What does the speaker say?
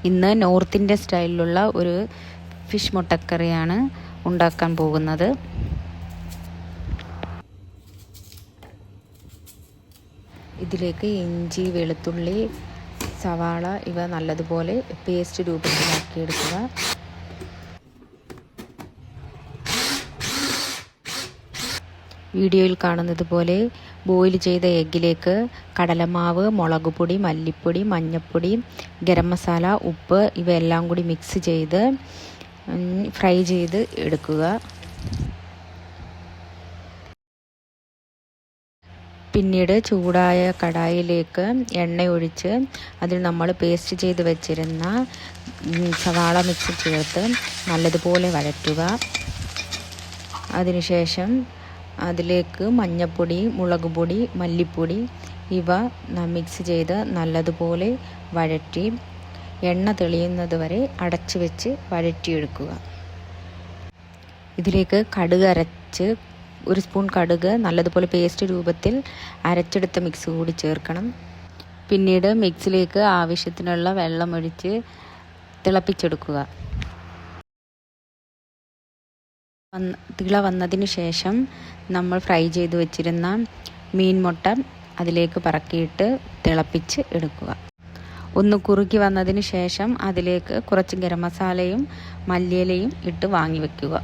ഇന്ന് north Indian സ്റ്റൈലിലുള്ള ഒരു fish മുട്ടക്കറിയാണ് ഉണ്ടാക്കാൻ പോകുന്നത്. ഇതിലേക്ക് ഇഞ്ചി, വെളുത്തുള്ളി, സവാള ഇവ നല്ലതുപോലെ പേസ്റ്റ് രൂപത്തിലാക്കിയെടുക്കുക. വീഡിയോയിൽ കാണുന്നത് പോലെ ബോയിൽ ചെയ്ത എഗ്ഗിലേക്ക് കടലമാവ്, മുളക് പൊടി, മല്ലിപ്പൊടി, മഞ്ഞൾപ്പൊടി, ഗരം മസാല, ഉപ്പ് ഇവയെല്ലാം കൂടി മിക്സ് ചെയ്ത് ഫ്രൈ ചെയ്ത് എടുക്കുക. പിന്നീട് ചൂടായ കടായിലേക്ക് എണ്ണ ഒഴിച്ച് അതിൽ നമ്മൾ പേസ്റ്റ് ചെയ്ത് വെച്ചിരുന്ന സവാള മിക്സ് ചേർത്ത് നല്ലതുപോലെ വഴറ്റുക. അതിനുശേഷം അതിലേക്ക് മഞ്ഞൾപ്പൊടി, മുളക് പൊടി, മല്ലിപ്പൊടി ഇവ മിക്സ് ചെയ്ത് നല്ലതുപോലെ വഴറ്റി എണ്ണ തെളിയുന്നത് വരെ അടച്ചു വെച്ച് വഴറ്റിയെടുക്കുക. ഇതിലേക്ക് കടുക് അരച്ച് 1 സ്പൂൺ കടുക് നല്ലതുപോലെ പേസ്റ്റ് രൂപത്തിൽ അരച്ചെടുത്ത മിക്സ് കൂടി ചേർക്കണം. പിന്നീട് മിക്സിലേക്ക് ആവശ്യത്തിനുള്ള വെള്ളം ഒഴിച്ച് തിളപ്പിച്ചെടുക്കുക. തിള വന്നതിന് ശേഷം നമ്മൾ ഫ്രൈ ചെയ്ത് വെച്ചിരുന്ന മീൻ മുട്ട അതിലേക്ക് പറക്കിയിട്ട് തിളപ്പിച്ച് എടുക്കുക. ഒന്ന് കുറുക്കി വന്നതിന് ശേഷം അതിലേക്ക് കുറച്ച് ഗരം മസാലയും മല്ലിയിലയും ഇട്ട് വാങ്ങി വെക്കുക.